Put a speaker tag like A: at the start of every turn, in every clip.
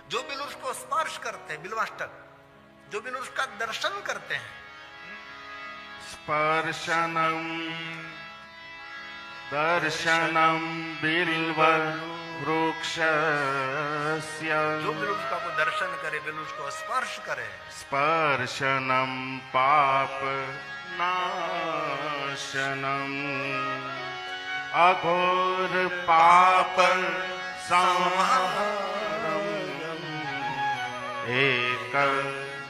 A: जो बिलुष को स्पर्श करते हैं, बिल्वाष्टक, जो बिलुष का दर्शन करते हैं,
B: स्पर्शनम दर्शनम बिल्व वृक्षस्य,
A: जो बिलुष का को दर्शन करे, बिलुष को स्पर्श करे,
B: स्पर्शनम पाप नाशनम अघोर पाप संहारम एक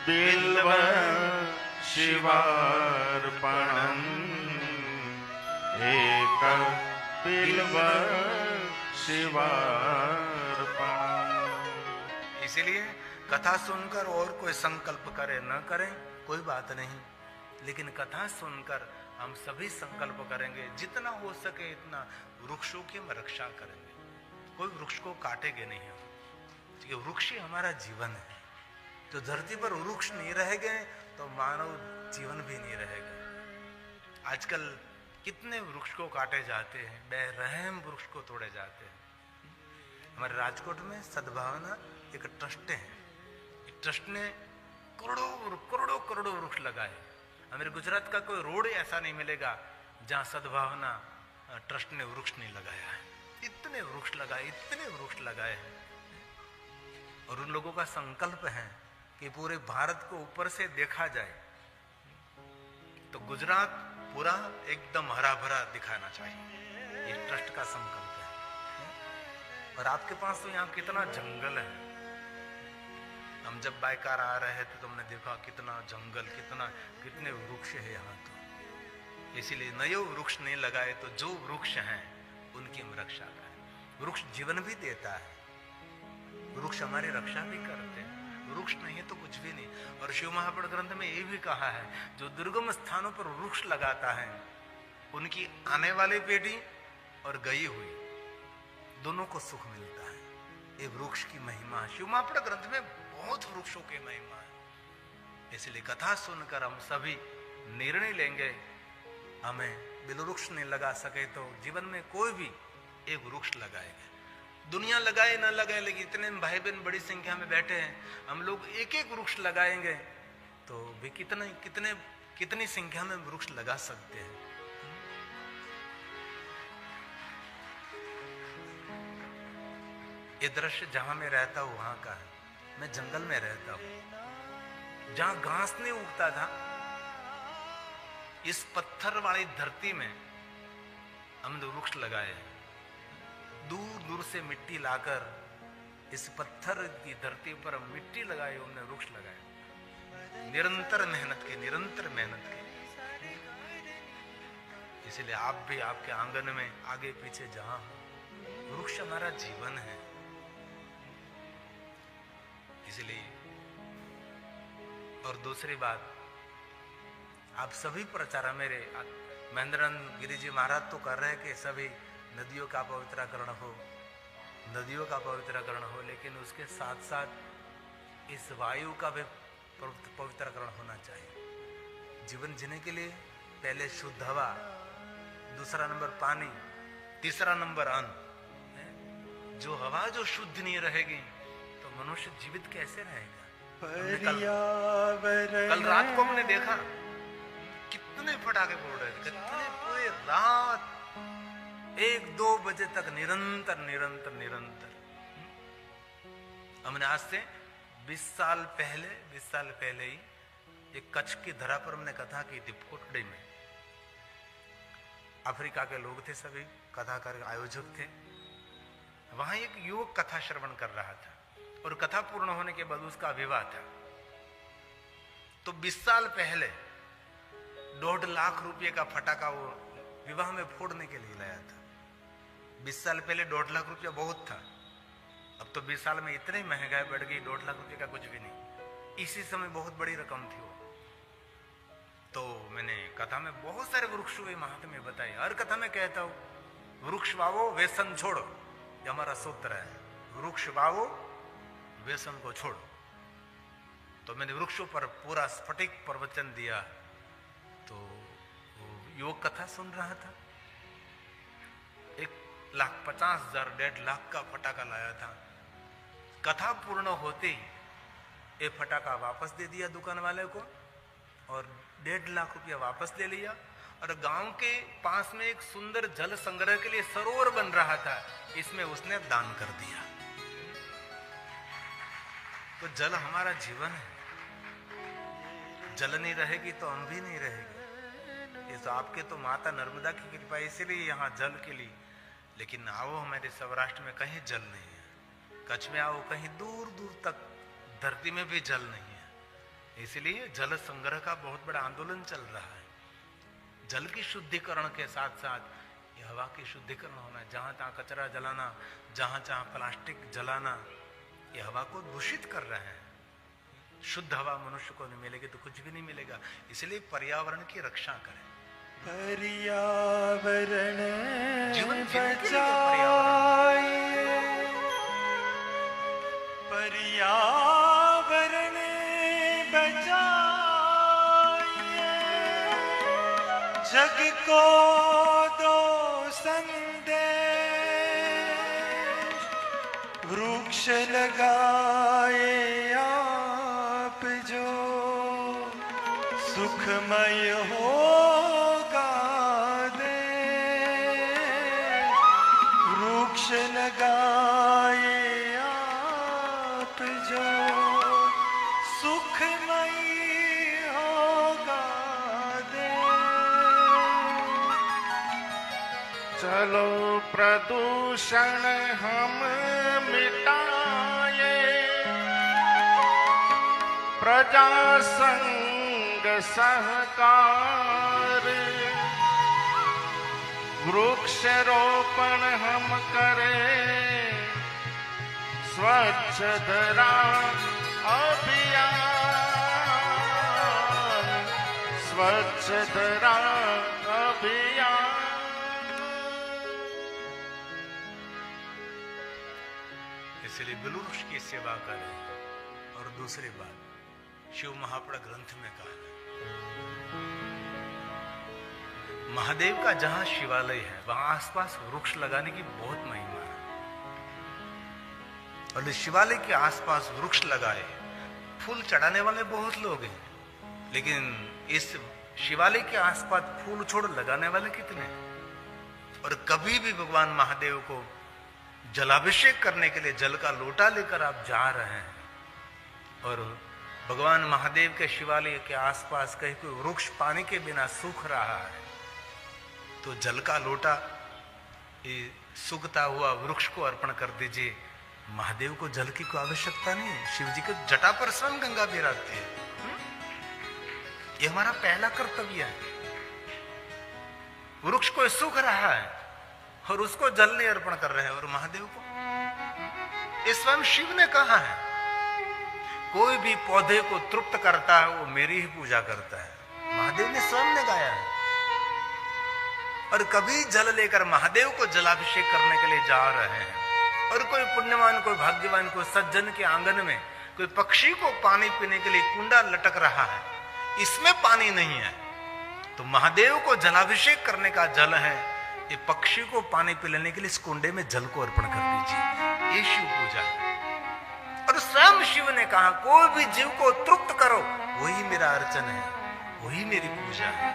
B: बिल्व शिवार्पणम एक बिल्व शिवार्पणम।
A: इसीलिए कथा सुनकर और कोई संकल्प करे न करे कोई बात नहीं, लेकिन कथा सुनकर हम सभी संकल्प करेंगे जितना हो सके इतना वृक्षों की हम रक्षा करेंगे। कोई वृक्ष को काटेंगे नहीं हम, क्योंकि वृक्ष ही हमारा जीवन है। तो धरती पर वृक्ष नहीं रहेंगे तो मानव जीवन भी नहीं रहेगा। आजकल कितने वृक्ष को काटे जाते हैं, बेरहम वृक्ष को तोड़े जाते हैं। हमारे राजकोट में सद्भावना एक ट्रस्ट है, ट्रस्ट ने करोड़ों करोड़ों वृक्ष लगाए। हमारे गुजरात का कोई रोड ऐसा नहीं मिलेगा जहां सद्भावना ट्रस्ट ने वृक्ष नहीं लगाया है। इतने वृक्ष लगाए हैं। और उन लोगों का संकल्प है कि पूरे भारत को ऊपर से देखा जाए तो गुजरात पूरा एकदम हरा भरा दिखाना चाहिए। ये ट्रस्ट का संकल्प है। और आपके पास तो यहाँ कितना जंगल है। हम जब बाइकार आ रहे थे तो हमने देखा कितना जंगल, कितने वृक्ष है यहाँ। तो इसीलिए नए वृक्ष नहीं लगाए तो जो वृक्ष हैं उनकी हम रक्षा करें। वृक्ष जीवन भी देता है, वृक्ष हमारी रक्षा भी करते हैं। वृक्ष नहीं है तो कुछ भी नहीं। और शिव महापुराण ग्रंथ में ये भी कहा है जो दुर्गम स्थानों पर वृक्ष लगाता है उनकी आने वाली पीढ़ी और गई हुई दोनों को सुख मिलता है। ये वृक्ष की महिमा है। शिव महापुराण ग्रंथ में बहुत वृक्षों की महिमा है। इसलिए कथा सुनकर हम सभी निर्णय लेंगे, हमें बिलवृक्ष नहीं लगा सके तो जीवन में कोई भी एक वृक्ष लगाएगा। दुनिया लगाए ना लगाए, लेकिन इतने भाई बहन बड़ी संख्या में बैठे हैं, हम लोग एक एक वृक्ष लगाएंगे तो भी कितनी संख्या में वृक्ष लगा सकते हैं। ये दृश्य जहां मैं रहता हूं वहां का है। मैं जंगल में रहता हूं, जहां घास नहीं उगता था, इस पत्थर वाली धरती में हमने वृक्ष लगाए हैं। दूर दूर से मिट्टी लाकर इस पत्थर की धरती पर मिट्टी लगाई, हमने वृक्ष लगाए। निरंतर मेहनत की। इसलिए आप भी आपके आंगन में आगे पीछे जहां हो, वृक्ष हमारा जीवन है। इसलिए और दूसरी बात, आप सभी प्रचार, मेरे महेंद्रनाथ गिरी जी महाराज तो कर रहे हैं कि सभी नदियों का पवित्रकरण हो, लेकिन उसके साथ साथ इस वायु का भी पवित्रकरण होना चाहिए। जीवन जीने के लिए पहले शुद्ध हवा, दूसरा नंबर पानी, तीसरा नंबर अन्न। जो हवा जो शुद्ध नहीं रहेगी तो मनुष्य जीवित कैसे रहेगा? कल रात को हमने देखा कितने पटाखे फोड़ रहे थे, कितने पूरे रात 1-2 बजे तक निरंतर। हमने आज से 20 साल पहले ही एक कच्छ की धरा पर हमने कथा की थी। कोटड़ी में अफ्रीका के लोग थे, सभी कथाकार आयोजक थे। वहां एक युवक कथा श्रवण कर रहा था और कथा पूर्ण होने के बाद उसका विवाह था। तो 20 साल पहले 1.5 लाख रुपए का फटाका वो विवाह में फोड़ने के लिए लाया था। 20 साल पहले 1.5 लाख रुपया बहुत था। अब तो 20 साल में इतनी महंगाई बढ़ गई, 1.5 लाख रुपए का कुछ भी नहीं। इसी समय बहुत बड़ी रकम थी वो। तो मैंने कथा में बहुत सारे वृक्षों के महात्म्य बताए। हर कथा में कहता हूं वृक्ष वावो व्यसन छोड़ो, ये हमारा सूत्र है। वृक्ष वावो व्यसन को छोड़ो। तो मैंने वृक्षों पर पूरा स्फटिक प्रवचन दिया। तो युवक कथा सुन रहा था, 1,50,000 1.5 लाख का फटाका लाया था। कथा पूर्ण होते ही ये फटाका वापस दे दिया दुकान वाले को और 1.5 लाख रुपया वापस ले लिया। और गांव के पास में एक सुंदर जल संग्रह के लिए सरोवर बन रहा था, इसमें उसने दान कर दिया। तो जल हमारा जीवन है, जल नहीं रहेगी तो हम भी नहीं रहेंगे। ये तो आपके तो माता नर्मदा की कृपा, इसीलिए यहाँ जल के लिए। लेकिन आओ हमारे सौराष्ट्र में कहीं जल नहीं है, कच्छ में आओ कहीं दूर दूर तक धरती में भी जल नहीं है। इसलिए जल संग्रह का बहुत बड़ा आंदोलन चल रहा है। जल की शुद्धिकरण के साथ साथ ये हवा की शुद्धिकरण होना। जहां तहां कचरा जलाना, जहां जहां प्लास्टिक जलाना, ये हवा को दूषित कर रहे हैं। शुद्ध हवा मनुष्य को नहीं मिलेगी तो कुछ भी नहीं मिलेगा। इसलिए पर्यावरण की रक्षा करें।
C: पर्यावरण
A: जीवन
C: बचाइए, पर्यावरण बचाइए, जग को दो संदेश, वृक्ष लगाए आप जो सुखमय होगा देश, वृक्ष लगाए आप जो सुखमय होगा देश।
B: चलो प्रदूषण हम मिटाए, प्रजा संग सहकार, वृक्ष रोपण हम करें, स्वच्छ धरा अभियान, स्वच्छ धरा अभियान।
A: इसलिए बिलवृक्ष की सेवा करें। और दूसरी बात, शिव महापुराण ग्रंथ में कहा है, महादेव का जहां शिवालय है वहां आसपास वृक्ष लगाने की बहुत महिमा है। और शिवालय के आसपास वृक्ष लगाए, फूल चढ़ाने वाले बहुत लोग हैं, लेकिन इस शिवालय के आसपास फूल छोड़ लगाने वाले कितने हैं? और कभी भी भगवान महादेव को जलाभिषेक करने के लिए जल का लोटा लेकर आप जा रहे हैं और भगवान महादेव के शिवालय के आसपास कहीं कोई वृक्ष पानी के बिना सूख रहा है, तो जल का लोटा सूखता हुआ वृक्ष को अर्पण कर दीजिए। महादेव को जल की कोई आवश्यकता नहीं है। शिव जी को जटा पर स्वयं गंगा विराजती है। ये हमारा पहला कर्तव्य है। वृक्ष को सूख रहा है और उसको जल नहीं अर्पण कर रहे हैं, और महादेव को इस स्वयं शिव ने कहा है, कोई भी पौधे को तृप्त करता है वो मेरी ही पूजा करता है। महादेव ने स्वयं ने गाया है। और कभी जल लेकर महादेव को जलाभिषेक करने के लिए जा रहे हैं और कोई पुण्यवान, कोई भाग्यवान, कोई सज्जन के आंगन में कोई पक्षी को पानी पीने के लिए कुंडा लटक रहा है, इसमें पानी नहीं है, तो महादेव को जलाभिषेक करने का जल है, ये पक्षी को पानी पिलाने के लिए इस कुंडे में जल को अर्पण कर दीजिए। ये शिव पूजा है। और स्वयं शिव ने कहा, कोई भी जीव को तृप्त करो, वही मेरा अर्चन है, वही मेरी पूजा है।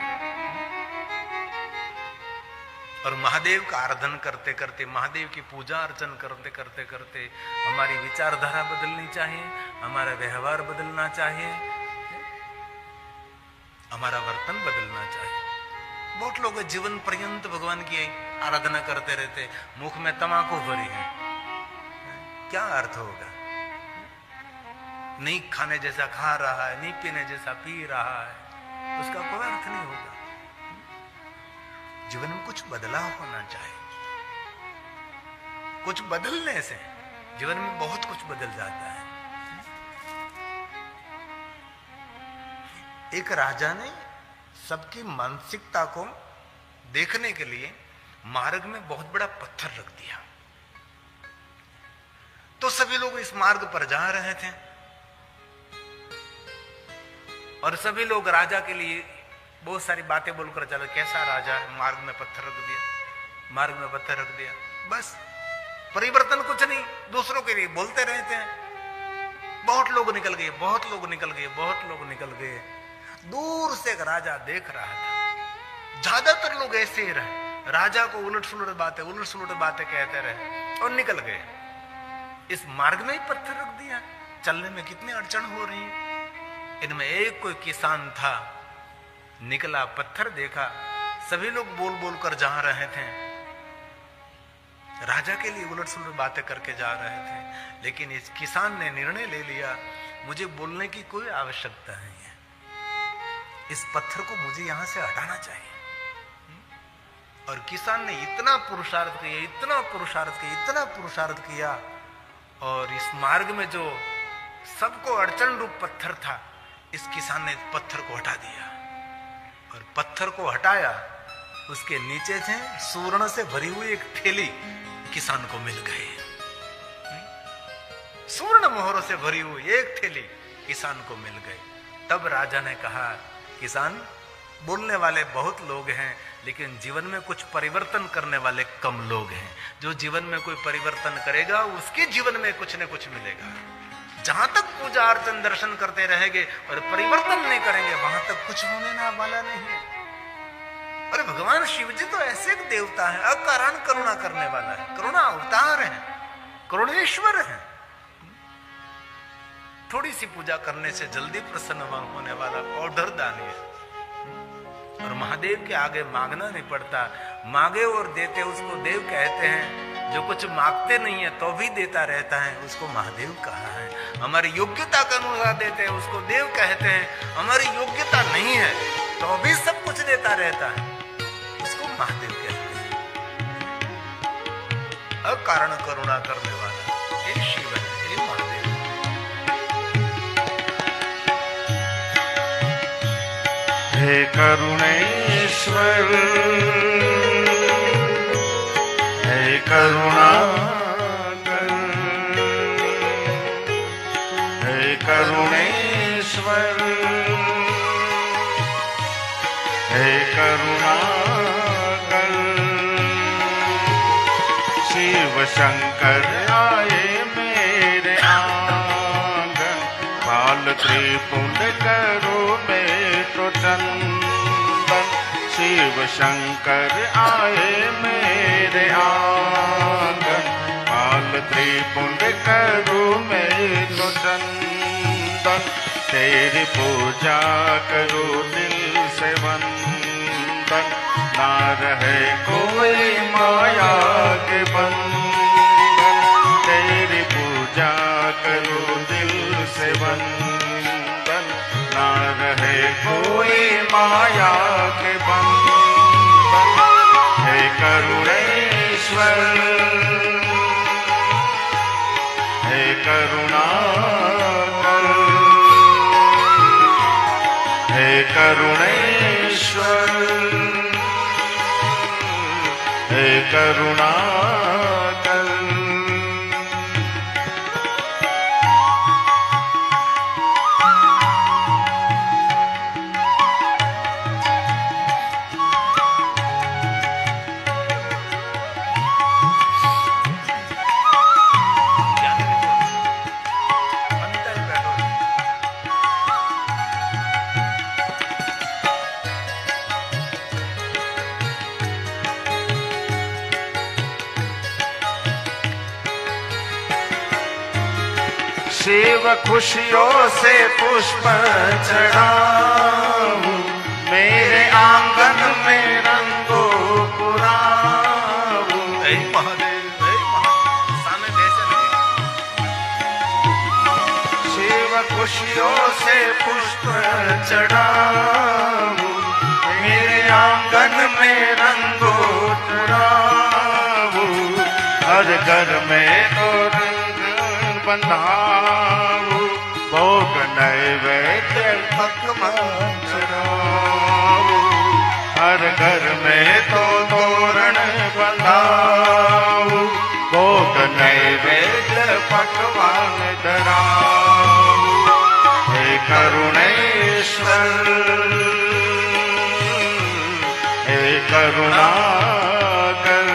A: और महादेव का आराधन करते करते, महादेव की पूजा अर्चन करते करते करते हमारी विचारधारा बदलनी चाहिए, हमारा व्यवहार बदलना चाहिए, हमारा वर्तन बदलना चाहिए। बहुत लोग जीवन पर्यंत भगवान की आराधना करते रहते, मुख में तंबाकू भरी है, क्या अर्थ होगा? नहीं खाने जैसा खा रहा है, नहीं पीने जैसा पी रहा है, उसका कोई अर्थ नहीं होगा। जीवन में कुछ बदलाव होना चाहिए। कुछ बदलने से जीवन में बहुत कुछ बदल जाता है। एक राजा ने सबकी मानसिकता को देखने के लिए मार्ग में बहुत बड़ा पत्थर रख दिया, तो सभी लोग इस मार्ग पर जा रहे थे और सभी लोग राजा के लिए बहुत सारी बातें बोलकर चले, कैसा राजा है, मार्ग में पत्थर रख दिया, मार्ग में पत्थर रख दिया, बस परिवर्तन कुछ नहीं, दूसरों के लिए बोलते रहते हैं। लोग निकल गए, बहुत लोग निकल गए, बहुत लोग निकल गए। दूर से एक राजा देख रहा था, ज्यादातर लोग ऐसे ही रहे, राजा को उलट सुलट बातें कहते रहे और निकल गए। इस मार्ग में ही पत्थर रख दिया, चलने में कितनी अड़चन हो रही है। इनमें एक कोई किसान था, निकला, पत्थर देखा, सभी लोग बोल बोल कर जा रहे थे, राजा के लिए उलट सुलट बातें करके जा रहे थे। लेकिन इस किसान ने निर्णय ले लिया, मुझे बोलने की कोई आवश्यकता नहीं है, इस पत्थर को मुझे यहां से हटाना चाहिए। और किसान ने इतना पुरुषार्थ किया, इतना पुरुषार्थ किया, इतना पुरुषार्थ किया, और इस मार्ग में जो सबको अड़चन रूप पत्थर था, इस किसान ने पत्थर को हटा दिया। और पत्थर को हटाया, उसके नीचे से सुवर्ण से भरी हुई एक थैली किसान को मिल गई। सुवर्ण मोहरों से भरी हुई एक थैली किसान को मिल गई। तब राजा ने कहा, किसान, बोलने वाले बहुत लोग हैं, लेकिन जीवन में कुछ परिवर्तन करने वाले कम लोग हैं। जो जीवन में कोई परिवर्तन करेगा, उसके जीवन में कुछ न कुछ मिलेगा। जहां तक पूजा अर्चन दर्शन करते रहेंगे और परिवर्तन नहीं करेंगे, वहां तक कुछ होने ना वाला नहीं है। अरे भगवान शिव जी तो ऐसे एक देवता है, अकारण करुणा करने वाला है, करुणा अवतार है, करुणेश्वर है। थोड़ी सी पूजा करने से जल्दी प्रसन्न होने वाला ऑर्डर दानी है। और महादेव के आगे मांगना नहीं पड़ता, मांगे और देते उसको देव कहते हैं। जो कुछ मांगते नहीं है तो भी देता रहता है, उसको महादेव कहा है। हमारी योग्यता के अनुसार देते हैं, उसको देव कहते हैं। हमारी योग्यता नहीं है तो भी सब कुछ देता रहता है, उसको महादेव कहते हैं। अकारण करुणा करने वाला ये शिव है, ये महादेव।
B: हे करुणेश्वर, हे करुणाकर, हे करुणेश्वर, हे करुणाकर। शिव शंकर आए मेरे आंगन, बाल त्रिपुंड करो में तो चंदन। शिव शंकर आए मेरे आंगन, बाल त्रिपुंड करो में तो चंदन। तेरी पूजा करो दिल से वंदन, ना रहे कोई माया के बंधन। तेरी पूजा करो दिल से वंदन, ना रहे कोई माया के बंधन। हे करुणेश्वर, हे करुणाकर, हे करुणेश्वर, हे करुणाकर। शिव खुशियों से पुष्प चढ़ाऊं, मेरे आंगन में रंगो पुराऊं। शिव खुशियों से पुष्प चढ़ाऊं, मेरे आंगन में रंगो पुराऊं। हर घर में तो बंधाऊ, भोग नैवेद्य पकवान चढ़ाऊं। हर घर में तो तोरण बंधाऊ, भोग नैवेद्य पकवान धराऊं। हे करुणेश्वर, हे करुणाकर,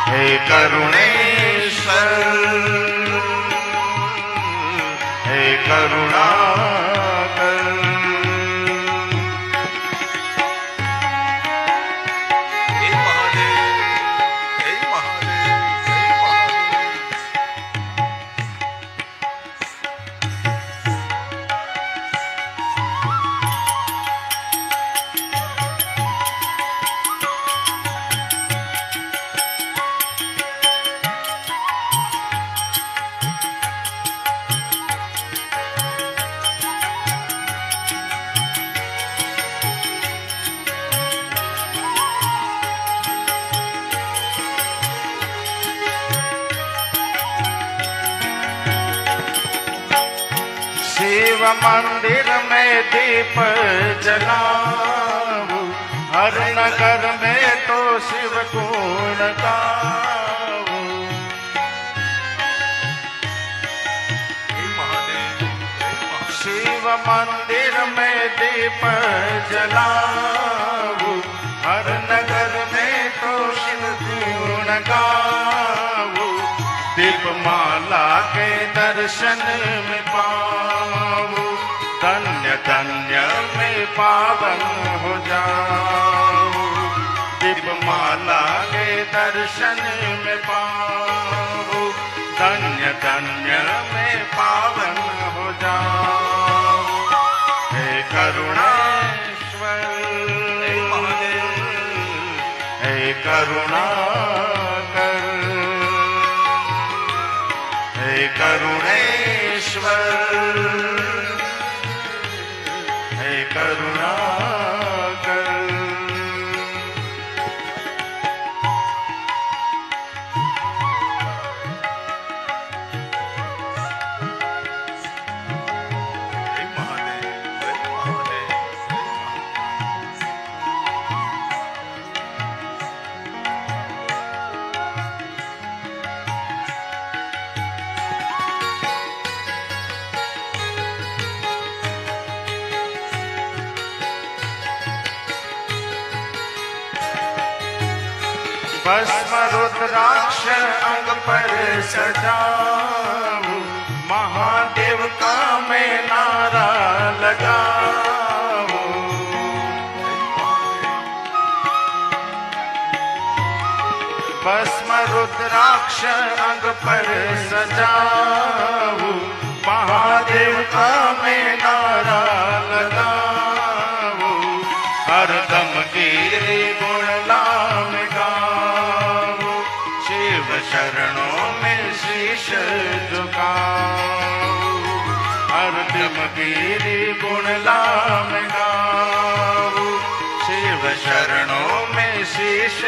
B: हे करुणेश्वर,
C: करुणा कर।
A: हे महादेव, हे महादेव, हे महादेव।
C: शिव मंदिर में दीप जलाऊं, हर नगर में तो शिव गुण गाऊं।
A: हे महादेव, हे महादेव।
C: शिव मंदिर में दीप जलाऊं, हर नगर में तो शिव गुण गाऊं। दीपमाला के दर्शन में पाऊं, धन्य धन्य में पावन हो जाऊं। दीपमाला के दर्शन में पाऊं, धन्य धन्य में पावन हो जाऊं। हे करुणेश्वर,
A: हे महादेव।
C: हे करुणा कर। हे करुणेश्वर, हे करुणा कर।
A: हे महादेव, हे महादेव, हे
C: भस्म रुद्राक्ष अंग पर सजाऊं, महादेव का मैं नारा लगाऊं। भस्म रुद्राक्ष अंग पर सजाऊं, महादेव का मैं नारा लगाऊं। हरदम गिरि गुण नाम गाऊं, शिव शरणों में शीश झुकाऊं। हरदम गिरि गुण नाम गाऊं, शिव शरणों में शीश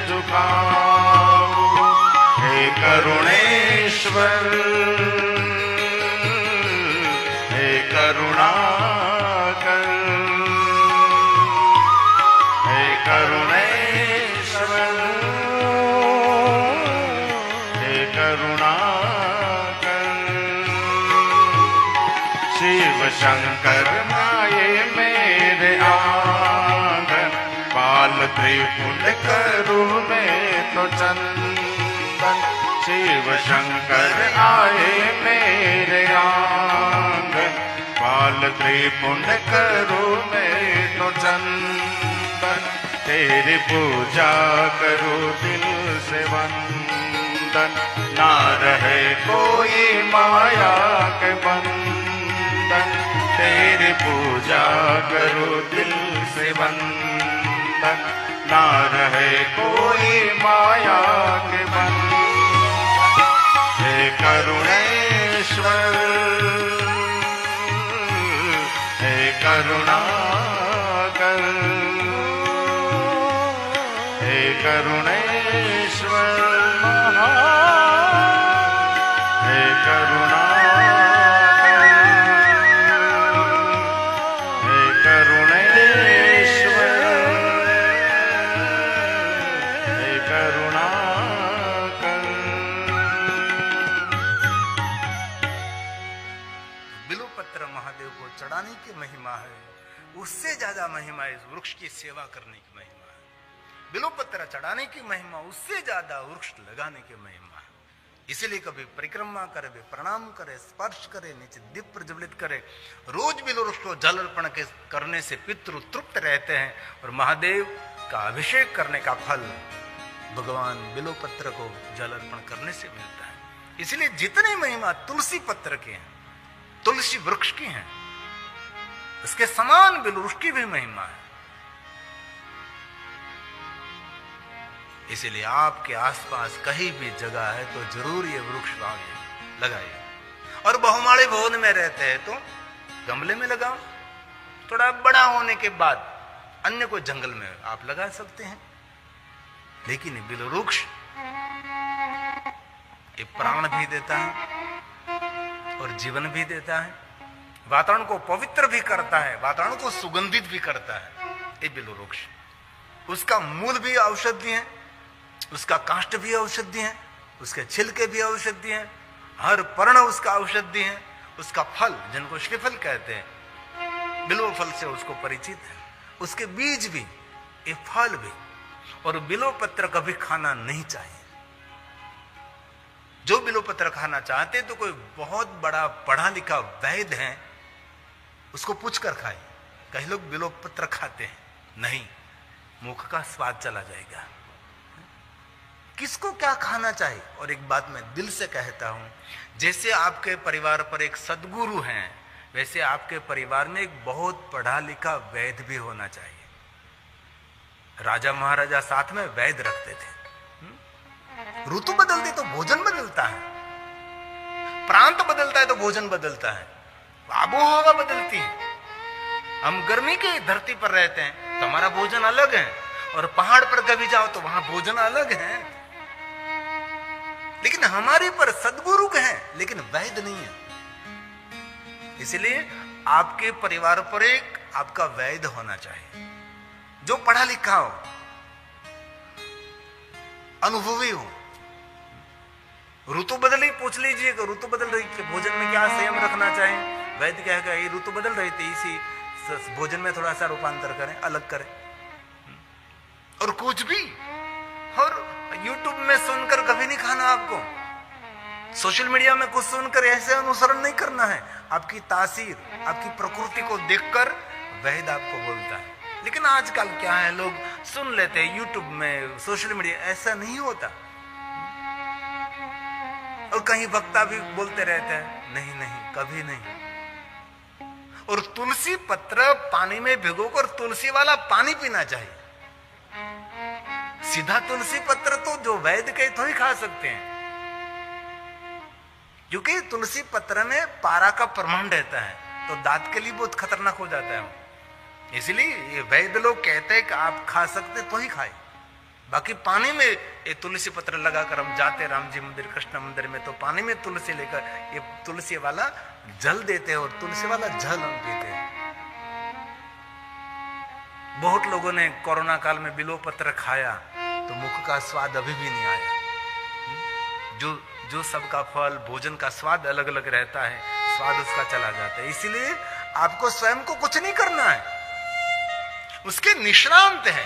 C: झुकाऊं। हे करुणेश्वर, हे करुणा कर। हे करुणेश्वर, हे करुणा कर। शिव शंकर माये मेरे आंगन, बाल त्रिपुंड करूं मैं तो चंदन। शिव शंकर आए मेरे आंगन, बाल त्रिपुंड करूं मैं तो चंदन। तेरी पूजा करूं दिल से वंदन, ना रहे कोई माया के बंधन। तेरी पूजा करूं दिल से वंदन, ना रहे कोई माया के बंधन। हे करुणेश्वर, हे करुणा कर। हे करुणेश्वर, हे करुणा कर। हे करुणेश्वर, हे करुणा कर।
A: बिल्वपत्र महादेव को चढ़ाने की महिमा है, उससे ज्यादा महिमा इस वृक्ष की सेवा करने की महिमा है। बिल्वपत्र चढ़ाने की महिमा, उससे ज्यादा वृक्ष लगाने की महिमा है। इसीलिए कभी परिक्रमा करे, वे प्रणाम करे, स्पर्श करे, नीचे दीप प्रज्वलित करे। रोज बिल्व वृक्ष को जल अर्पण करने से पितृ तृप्त रहते हैं और महादेव का अभिषेक करने का फल भगवान बिल्व पत्र को जल अर्पण करने से मिलता है। इसलिए जितनी महिमा तुलसी पत्र की है, तुलसी वृक्ष की है, उसके समान बिल्व वृक्ष की भी महिमा है। इसीलिए आपके आसपास कहीं भी जगह है तो जरूर ये वृक्ष लगाइए। और बहुमाड़ी भवन में रहते हैं तो गमले में लगाओ, थोड़ा बड़ा होने के बाद अन्य कोई जंगल में आप लगा सकते हैं। लेकिन बिल्व वृक्ष ये प्राण भी देता है और जीवन भी देता है, वातावरण को पवित्र भी करता है, वातावरण को सुगंधित भी करता है ये बिल्व वृक्ष। उसका मूल भी औषधि है, उसका काष्ठ भी औषधि है, उसके छिलके भी औषधि है, हर पर्ण उसका औषधि है, उसका फल जिनको श्रीफल कहते हैं, बिल्व फल से उसको परिचित है, उसके बीज भी, ये फल भी। और बिल्व पत्र कभी खाना नहीं चाहिए। जो बिल्व पत्र खाना चाहते तो कोई बहुत बड़ा पढ़ा लिखा वैद्य है उसको पूछकर खाए। कई लोग बिल्व पत्र खाते हैं, नहीं, मुख का स्वाद चला जाएगा। किसको क्या खाना चाहिए। और एक बात मैं दिल से कहता हूं, जैसे आपके परिवार पर एक सद्गुरु हैं, वैसे आपके परिवार में एक बहुत पढ़ा लिखा वैद्य भी होना चाहिए। राजा महाराजा साथ में वैद्य रखते थे। ऋतु बदलती तो भोजन बदलता है, प्रांत बदलता है तो भोजन बदलता है, आबोहवा बदलती है। हम गर्मी की धरती पर रहते हैं तो हमारा भोजन अलग है, और पहाड़ पर कभी जाओ तो वहां भोजन अलग है। लेकिन हमारे पर सद्गुरु हैं, लेकिन वैद्य नहीं है। इसलिए आपके परिवार पर एक आपका वैद्य होना चाहिए, जो पढ़ा लिखा हो, अनुभवी हो। ऋतु बदली पूछ लीजिए कि ऋतु बदल रही थी, भोजन में क्या संयम रखना चाहिए। वैद्य कहेगा ये ऋतु बदल रही थी, इसी भोजन में थोड़ा सा रूपांतर करें, अलग करें। और कुछ भी, और YouTube में सुनकर कभी नहीं खाना आपको, सोशल मीडिया में कुछ सुनकर ऐसे अनुसरण नहीं करना है। आपकी तासीर, आपकी प्रकृति को देखकर वैद्य आपको बोलता है। लेकिन आजकल क्या है, लोग सुन लेते हैं YouTube में, सोशल मीडिया, ऐसा नहीं होता। और कहीं वक्ता भी बोलते रहते हैं, नहीं नहीं, कभी नहीं। और तुलसी पत्र पानी में भिगोकर तुलसी वाला पानी पीना चाहिए। सीधा तुलसी पत्र तो जो वैद्य के तो ही खा सकते हैं, क्योंकि तुलसी पत्र में पारा का प्रमाण रहता है, तो दांत के लिए बहुत खतरनाक हो जाता है। इसलिए ये वैद्य लोग कहते हैं कि आप खा सकते तो ही खाए। बाकी पानी में ये तुलसी पत्र लगाकर हम जाते राम जी मंदिर, कृष्ण मंदिर में, तो पानी में तुलसी लेकर ये तुलसी वाला जल देते हैं, और तुलसी वाला जल हम पीते हैं। बहुत लोगों ने कोरोना काल में बिल्व पत्र खाया तो मुख का स्वाद अभी भी नहीं आया। जो सबका फल, भोजन का स्वाद अलग अलग रहता है, स्वाद उसका चला जाता है। इसलिए आपको स्वयं को कुछ नहीं करना है, उसके निष्णांत है,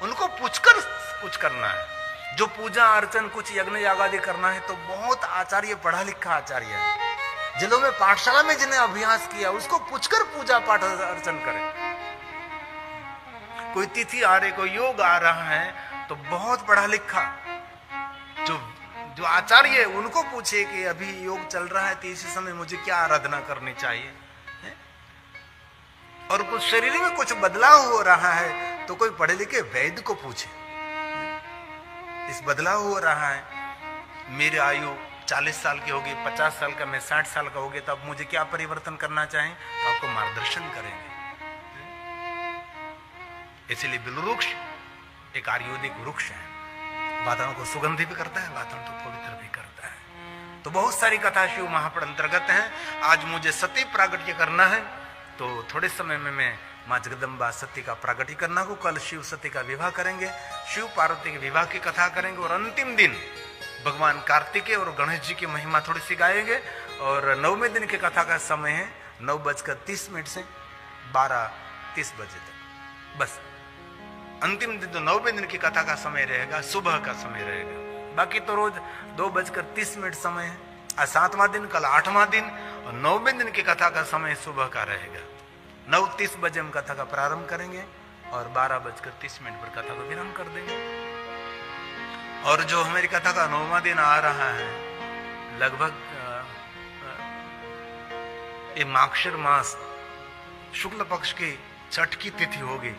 A: उनको पूछकर कुछ करना है। जो पूजा अर्चन, कुछ यज्ञ याग आदि करना है तो बहुत आचार्य, पढ़ा लिखा आचार्य है, जिलों में पाठशाला में जिन्हें अभ्यास किया, उसको पूछकर पूजा पाठ अर्चन करें। कोई तिथि आ रही, कोई योग आ रहा है तो बहुत पढ़ा लिखा जो आचार्य है उनको पूछे कि अभी योग चल रहा है तो इसी समय मुझे क्या आराधना करनी चाहिए। और कुछ शरीर में कुछ बदलाव हो रहा है तो कोई पढ़े लिखे वैद्य को पूछे, इस बदलाव हो रहा है, मेरी आयु 40 साल की होगी, 50 साल का, मैं 60 साल का हो गया, तो अब मुझे क्या परिवर्तन करना चाहिए, तो आपको मार्गदर्शन करेंगे। इसलिए बिल्व वृक्ष एक आयुर्वेदिक वृक्ष है, वातावरण को सुगंधी भी करता है, वातावरण को पवित्र भी करता है। तो बहुत सारी कथा शिव महापुराण अंतर्गत है। आज मुझे सती प्रागट्य करना है, तो थोड़े समय में मैं माँ जगदम्बा सती का प्रागट्य करना को, कल शिव सती का विवाह करेंगे, शिव पार्वती के विवाह की कथा करेंगे, और अंतिम दिन भगवान कार्तिकेय और गणेश जी की महिमा थोड़ी सी गाएंगे। और 9वें दिन की कथा का समय है 9:30 से 12:30 बजे तक। बस अंतिम दिन तो 9वें दिन की कथा का समय रहेगा, सुबह का समय रहेगा। बाकी तो रोज 2:30 समय है। आज 7वां दिन, कल 8वां दिन और 9वें दिन की कथा का समय सुबह का रहेगा। 9:30 बजे हम कथा का प्रारंभ करेंगे और 12:30 पर कथा को विराम कर देंगे। और जो हमारी कथा का 9वां दिन आ रहा है, लगभग ये माक्षर मास शुक्ल पक्ष की छठ की तिथि होगी।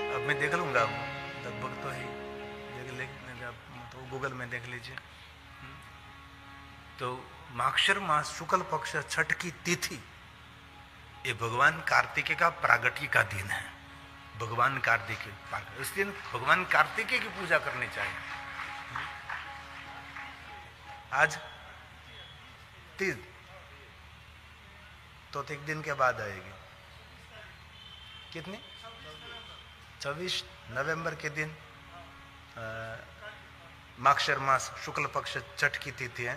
A: अब मैं देख लूंगा, लगभग तो ही तो गूगल में देख लीजिए। तो माक्षर मास शुक्ल पक्ष छठ की तिथि, ये भगवान कार्तिकेय का प्रागट्य का दिन है। भगवान कार्तिकेय, इस दिन भगवान कार्तिकेय की पूजा करनी चाहिए। आज तीज तो एक दिन के बाद आएगी। कितनी? 26 नवंबर के दिन माक्षर मास शुक्ल पक्ष छठ की तिथि है।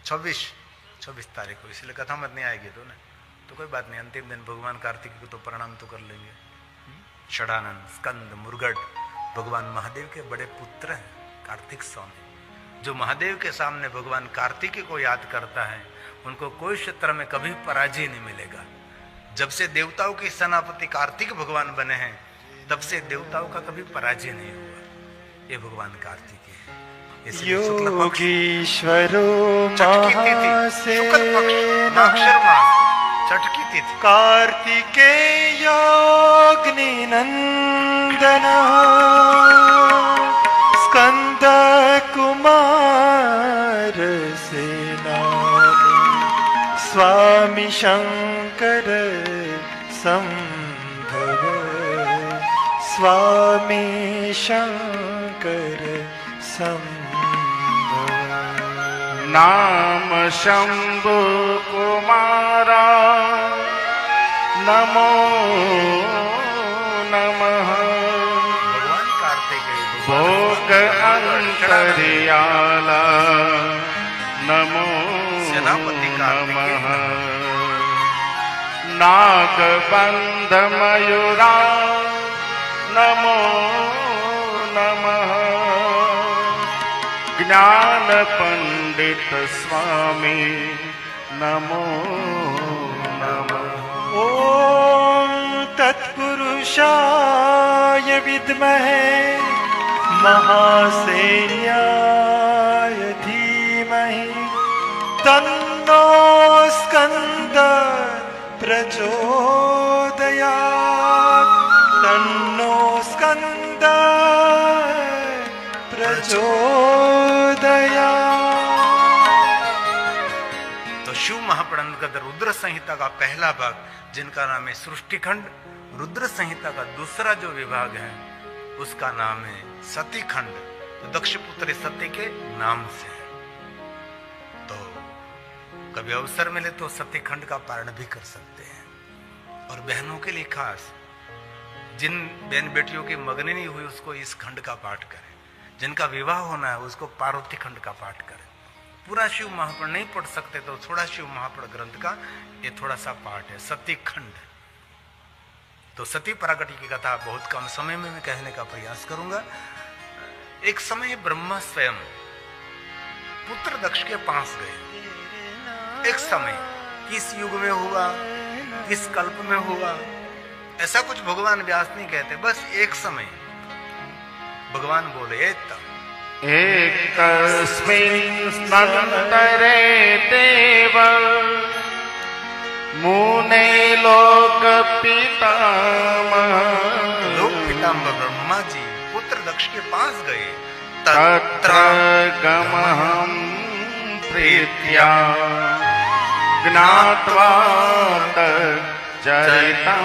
A: 26 तारीख को, इसलिए कथा मत नहीं आएगी तो ना, तो कोई बात नहीं। अंतिम दिन भगवान कार्तिक को तो प्रणाम तो कर लेंगे। षडानंद, स्कंद, मुर्गट भगवान महादेव के बड़े पुत्र हैं। कार्तिक स्वामी जो महादेव के सामने भगवान कार्तिकेय को याद करता है, उनको कोई क्षेत्र में कभी पराजय नहीं मिलेगा। जब से देवताओं के सेनापति कार्तिक भगवान बने हैं, तब से देवताओं का कभी पराजय नहीं हुआ। ये भगवान कार्तिकेय है।
C: योगीश्वरो
A: छठ की तिथि
C: कार्तिकेय अग्निनंदन स्कंद कुमार सेनानी स्वामी शंकर संभव स्वामी शंकर संभव।
B: नाम शंभु कुमारा नमो नमः।
A: भगवान कार्तिकेय
B: भोग अंतर्याला नमो
A: सेनापति
B: नमः। नागबंध मयूरा नमो नमः। ज्ञान पंडित स्वामी नमो नमः।
C: ओम तत्पुरुषाय विद्महे महासेनाय धीमहि तन्नो स्कंद प्रचोदयात् तन्नो स्कंद प्रचोदयात्।
A: तो शिव महापुराण का रुद्र संहिता का पहला भाग, जिनका नाम है सृष्टि खंड, रुद्र संहिता का दूसरा जो विभाग है उसका नाम है सती खंड। तो दक्षपुत्र सती के नाम से है। तो कभी अवसर मिले तो सती खंड का पारण भी कर सकते हैं। और बहनों के लिए खास, जिन बहन बेटियों की मगनी नहीं हुई उसको इस खंड का पाठ करें। जिनका विवाह होना है उसको पार्वती खंड का पाठ करें। पूरा शिव महापुराण नहीं पढ़ सकते तो थोड़ा शिव महापुराण ग्रंथ का ये थोड़ा सा पाठ है, सती खंड। तो सती प्रागट्य की कथा बहुत कम समय में मैं कहने का प्रयास करूंगा। एक समय ब्रह्मा स्वयं पुत्र दक्ष के पास गए। एक समय किस युग में हुआ, किस कल्प में हुआ, ऐसा कुछ भगवान व्यास नहीं कहते। बस एक समय भगवान बोले
B: एकस्मिन्नन्तरे देव मुने लोक पितामह।
A: लोक पितामह ब्रह्मा जी पुत्र दक्ष के पास गए।
B: तत्र गमहं प्रीत्या ज्ञात्वा चरितं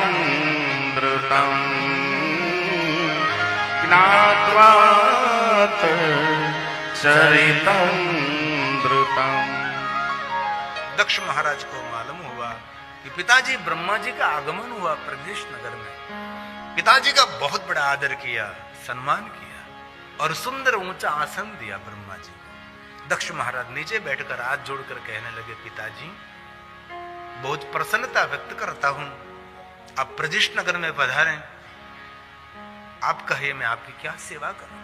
B: द्रुतं ज्ञात्वा चरितं द्रुतं।
A: दक्ष महाराज को मालूम हुआ कि पिताजी ब्रह्मा जी का आगमन हुआ प्रदेश नगर में। पिताजी का बहुत बड़ा आदर किया, सम्मान किया और सुंदर ऊंचा आसन दिया ब्रह्मा जी को। दक्ष महाराज नीचे बैठकर हाथ जोड़कर कहने लगे, पिताजी बहुत प्रसन्नता व्यक्त करता हूं, आप प्रदेश नगर में पधारें। आप कहिए मैं आपकी क्या सेवा करूं।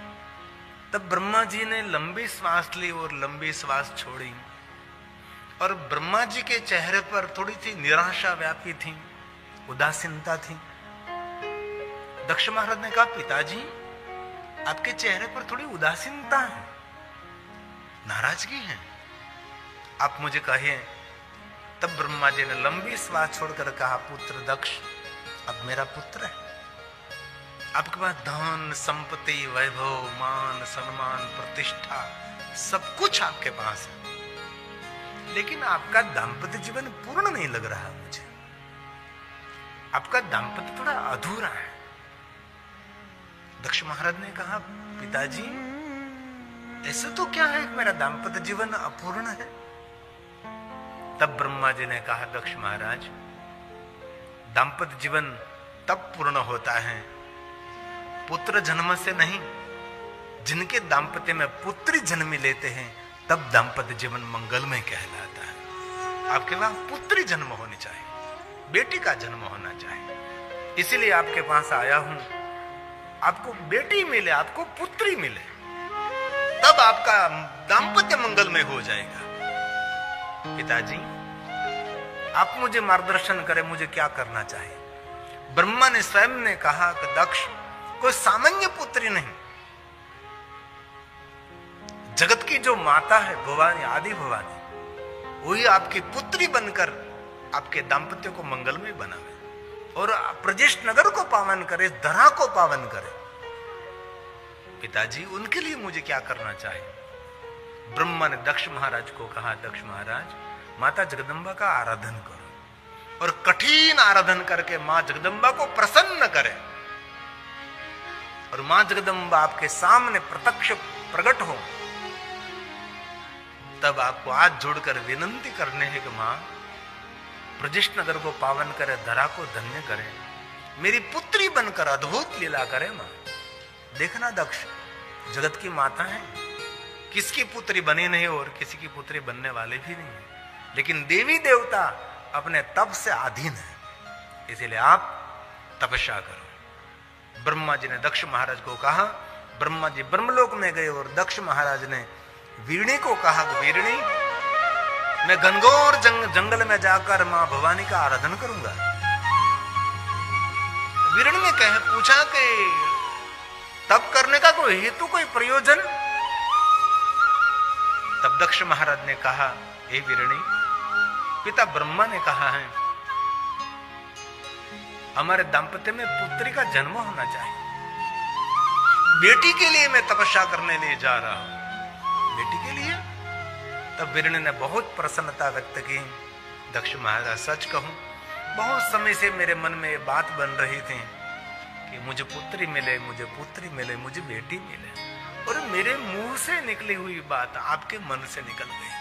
A: तब ब्रह्मा जी ने लंबी श्वास ली और लंबी श्वास छोड़ी, और ब्रह्मा जी के चेहरे पर थोड़ी सी निराशा व्यापी थी, उदासीनता थी। दक्ष महाराज ने कहा, पिताजी आपके चेहरे पर थोड़ी उदासीनता है, नाराजगी है, आप मुझे कहिए। तब ब्रह्मा जी ने लंबी श्वास छोड़कर कहा, पुत्र दक्ष अब मेरा पुत्र है, आपके पास धन संपत्ति वैभव मान सम्मान प्रतिष्ठा सब कुछ आपके पास है, लेकिन आपका दाम्पत्य जीवन पूर्ण नहीं लग रहा मुझे, आपका दाम्पत्य थोड़ा अधूरा है। दक्ष महाराज ने कहा, पिताजी ऐसा तो क्या है कि मेरा दाम्पत्य जीवन अपूर्ण है? तब ब्रह्मा जी ने कहा, दक्ष महाराज दाम्पत्य जीवन तब पूर्ण होता है पुत्र जन्म से नहीं, जिनके दाम्पत्य में पुत्री जन्म लेते हैं तब दाम्पत्य जीवन मंगलमय कहलाता है। आपके वहां पुत्री जन्म होनी चाहिए, बेटी का जन्म होना चाहिए, इसीलिए आपके पास आया हूं, आपको बेटी मिले, आपको पुत्री मिले, तब आपका दाम्पत्य मंगलमय हो जाएगा। पिताजी आप मुझे मार्गदर्शन करें, मुझे क्या करना चाहिए? ब्रह्मा ने स्वयं ने कहा कि दक्ष कोई सामान्य पुत्री नहीं, जगत की जो माता है भवानी, आदि भवानी, वही आपकी पुत्री बनकर आपके दाम्पत्य को मंगलमय बनावे और प्रजेश नगर को पावन करे, धरा को पावन करे। पिताजी उनके लिए मुझे क्या करना चाहिए? ब्रह्मा ने दक्ष महाराज को कहा, दक्ष महाराज माता जगदम्बा का आराधन करो और कठिन आराधन करके मां जगदम्बा को प्रसन्न करें, और मां जगदम्बा आपके सामने प्रत्यक्ष प्रकट हो, तब आपको हाथ जोड़कर विनंती करने है कि मां प्रजेश नगर को पावन करे, धरा को धन्य करे, मेरी पुत्री बनकर अद्भुत लीला करे। मां देखना दक्ष जगत की माता है, किसकी पुत्री बनी नहीं और किसी की पुत्री बनने वाले भी नहीं है, लेकिन देवी देवता अपने तप से अधीन है, इसीलिए आप तपस्या करो। ब्रह्मा जी ने दक्ष महाराज को कहा, ब्रह्मा जी ब्रह्मलोक में गए और दक्ष महाराज ने वीरणी को कहा, वीरणी मैं घनघोर जंगल में जाकर मां भवानी का आराधन करूंगा। वीरणी ने पूछा कि तप करने का कोई हेतु, कोई प्रयोजन? तब दक्ष महाराज ने कहा, हे वीरणी पिता ब्रह्मा ने कहा है हमारे दाम्पत्य में पुत्री का जन्म होना चाहिए, बेटी के लिए मैं तपस्या करने लिए जा रहा हूं, बेटी के लिए। तब वीरणी ने बहुत प्रसन्नता व्यक्त की, दक्ष महाराज सच कहूं बहुत समय से मेरे मन में ये बात बन रही थी कि मुझे पुत्री मिले, मुझे पुत्री मिले, मुझे बेटी मिले, और मेरे मुंह से निकली हुई बात आपके मन से निकल गई।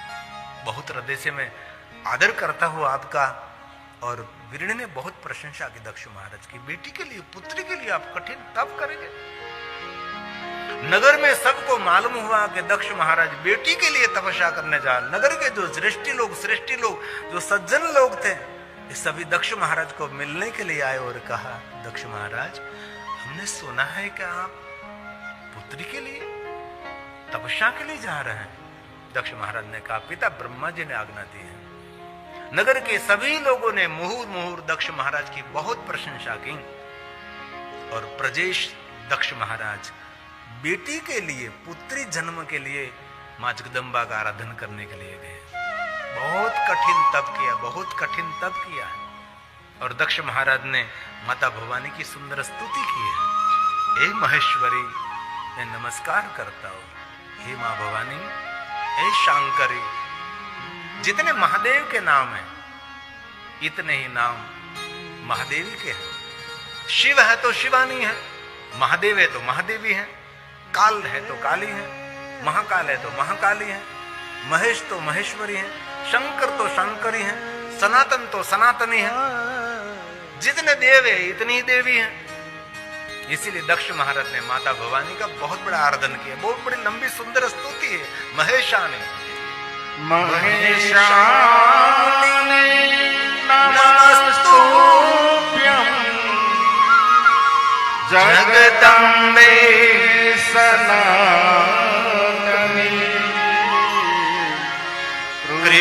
A: बहुत हृदय से मैं आदर करता हूं आपका। और वीरणी ने बहुत प्रशंसा की दक्ष महाराज की, बेटी के लिए, पुत्री के लिए आप कठिन तप करेंगे। नगर में सबको मालूम हुआ कि दक्ष महाराज बेटी के लिए तपस्या करने जा। नगर के जो श्रेष्ठी लोग, जो सज्जन लोग थे, ये सभी दक्ष महाराज को मिलने के लिए आए और कहा, दक्ष महाराज हमने सुना है कि आप पुत्री के लिए तपस्या के लिए जा रहे हैं। दक्ष महाराज ने कहा, पिता ब्रह्मा जी ने आज्ञा दी है। नगर के सभी लोगों ने मुहुर्मुहुर दक्ष महाराज की बहुत प्रशंसा की, और प्रजेश दक्ष महाराज बेटी के लिए, पुत्री जन्म के लिए मां जगदम्बा का आराधन करने के लिए गए। बहुत कठिन तप किया, बहुत कठिन तप किया, और दक्ष महाराज ने माता भवानी की सुंदर स्तुति की है। हे महेश्वरी मैं नमस्कार करता हूं, हे मां भवानी, हे शांकरी, जितने महादेव के नाम हैं इतने ही नाम महादेवी के हैं। शिव है तो शिवानी है, महादेव है तो महादेवी है, काल है तो काली है, महाकाल है तो महाकाली है, महेश तो महेश्वरी है, शंकर तो शंकरी है, सनातन तो सनातनी है। जितने देव है इतनी ही देवी है। इसीलिए दक्ष महाराज ने माता भवानी का बहुत बड़ा आराधन किया। बहुत बड़ी लंबी सुंदर स्तुति है, महेशानी
C: महेशानी नमस्तुभ्यं जगदम्बे सनातनी।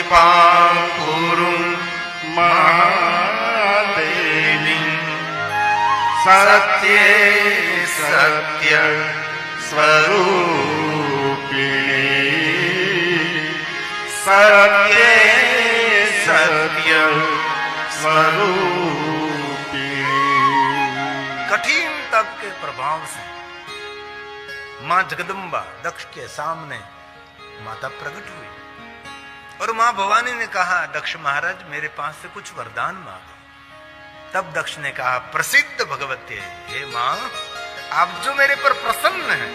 B: कृपां कुरु महादेवी सत्ये सत्य स्वरूपिणी सत्ये सत्य स्वरूपिणी।
A: कठिन तप के प्रभाव से मां जगदम्बा दक्ष के सामने माता प्रकट हुई और मां भवानी ने कहा, दक्ष महाराज मेरे पास से कुछ वरदान मांगो। तब दक्ष ने कहा, प्रसिद्ध भगवती हे मां, आप जो मेरे पर प्रसन्न हैं,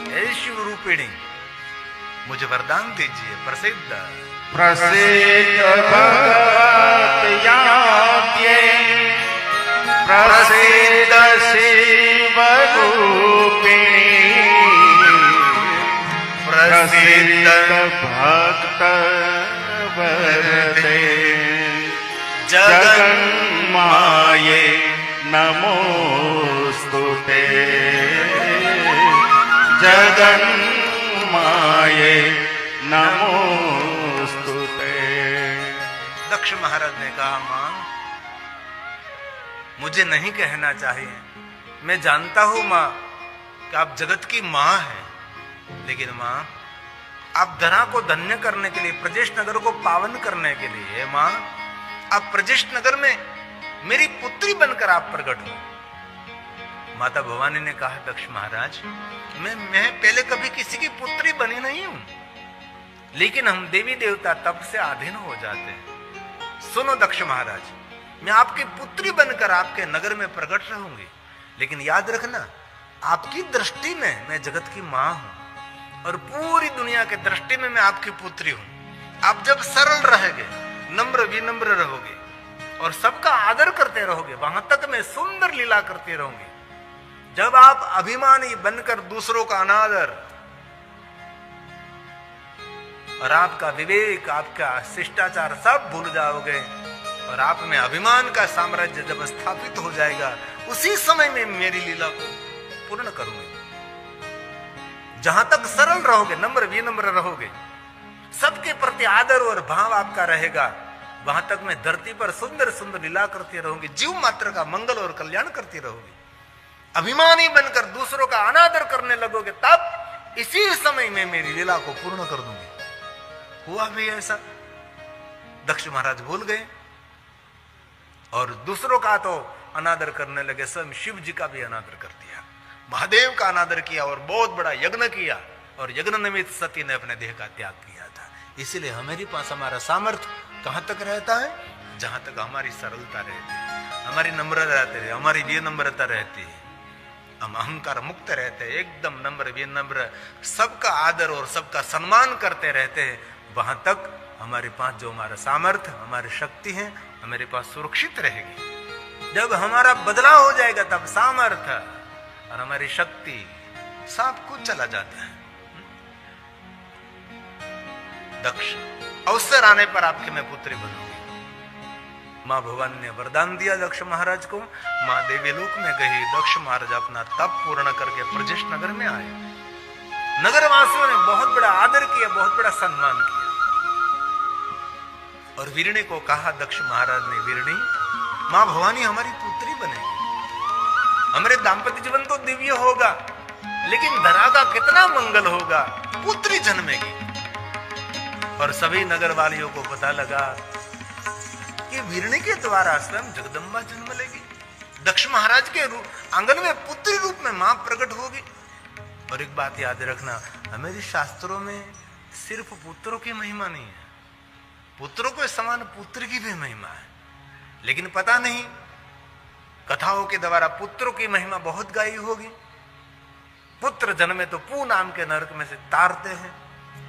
A: हे शिव रूपिणी, मुझे वरदान दीजिए। प्रसिद्ध
B: प्रसिद्ध भगवत्याद्ये प्रसिद्ध शिव रूपिणी प्रसिद्ध भक्त वरदे जगन्माये नमोस्तुते जगन्माये नमोस्तुते।
A: दक्ष महाराज ने कहा, मां मुझे नहीं कहना चाहिए, मैं जानता हूं मां कि आप जगत की मां हैं, लेकिन मां आप धरा को धन्य करने के लिए, प्रजेश नगर को पावन करने के लिए मां आप प्रजेश नगर में मेरी पुत्री बनकर आप प्रकट हो। माता भवानी ने कहा, दक्ष महाराज मैं पहले कभी किसी की पुत्री बनी नहीं हूं, लेकिन हम देवी देवता तप से अधीन हो जाते हैं। सुनो दक्ष महाराज, मैं आपकी पुत्री बनकर आपके नगर में प्रकट रहूंगी, लेकिन याद रखना आपकी दृष्टि में मैं जगत की मां हूं और पूरी दुनिया के दृष्टि में मैं आपकी पुत्री हूं। आप जब सरल रहेंगे, नम्र विनम्र रहोगे और सबका आदर करते रहोगे, वहां तक मैं सुंदर लीला करती रहूंगी। जब आप अभिमानी बनकर दूसरों का अनादर और आपका विवेक, आपका शिष्टाचार सब भूल जाओगे और आप में अभिमान का साम्राज्य जब स्थापित हो जाएगा, उसी समय में मेरी लीला को पूर्ण करूंगी। जहां तक सरल रहोगे, नम्र विनम्र रहोगे, सबके प्रति आदर और भाव आपका रहेगा, वहां तक मैं धरती पर सुंदर सुंदर लीला करती रहूंगी, जीव मात्र का मंगल और कल्याण करती रहूंगी। अभिमानी बनकर दूसरों का अनादर करने लगोगे, तब इसी समय में मेरी लीला को पूर्ण कर दूंगी। हुआ भी ऐसा। दक्ष महाराज भूल गए और दूसरों का तो अनादर करने लगे, स्वयं शिव जी का भी अनादर कर दिया, महादेव का अनादर किया और बहुत बड़ा यज्ञ किया और यज्ञ निमित्त सती ने अपने देह का त्याग किया था। इसीलिए हमारे पास हमारा सामर्थ्य कहां तक रहता है? जहां तक हमारी सरलता रहती है, हमारी नम्रता रहती है, हमारी विनम्रता रहती है, हम अहंकार मुक्त रहते हैं, एकदम नम्र विनम्र, सबका आदर और सबका सम्मान करते रहते हैं, वहां तक हमारे पास जो हमारा सामर्थ्य, हमारी शक्ति है, हमारे पास सुरक्षित रहेगी। जब हमारा बदलाव हो जाएगा, तब सामर्थ्य और हमारी शक्ति सब कुछ चला जाता है। दक्ष, अवसर आने पर आपकी मैं पुत्री बनूंगी। मां भवानी ने वरदान दिया दक्ष महाराज को। मां देवी लोक में गई, दक्ष महाराज अपना तप पूर्ण करके प्रजेश नगर में आए। नगरवासियों ने बहुत बड़ा आदर किया, बहुत बड़ा सम्मान किया और वीरणी को कहा, दक्ष महाराज ने, वीरणी मां भवानी हमारी पुत्री बनेगी, हमारे दाम्पत्य जीवन तो दिव्य होगा, लेकिन धरा का कितना मंगल होगा, पुत्री जन्मेगी। और सभी नगर वालियों को पता लगा कि वीरणी के द्वारा स्वयं जगदम्बा जन्म लेगी, दक्ष महाराज के आंगन में पुत्री रूप में मां प्रकट होगी। और एक बात याद रखना, हमारे शास्त्रों में सिर्फ पुत्रों की महिमा नहीं है, पुत्रों के समान पुत्र की भी महिमा है, लेकिन पता नहीं कथाओं के द्वारा पुत्रों की महिमा बहुत गाई होगी। पुत्र जन्मे तो पू नाम के नरक में से तारते हैं।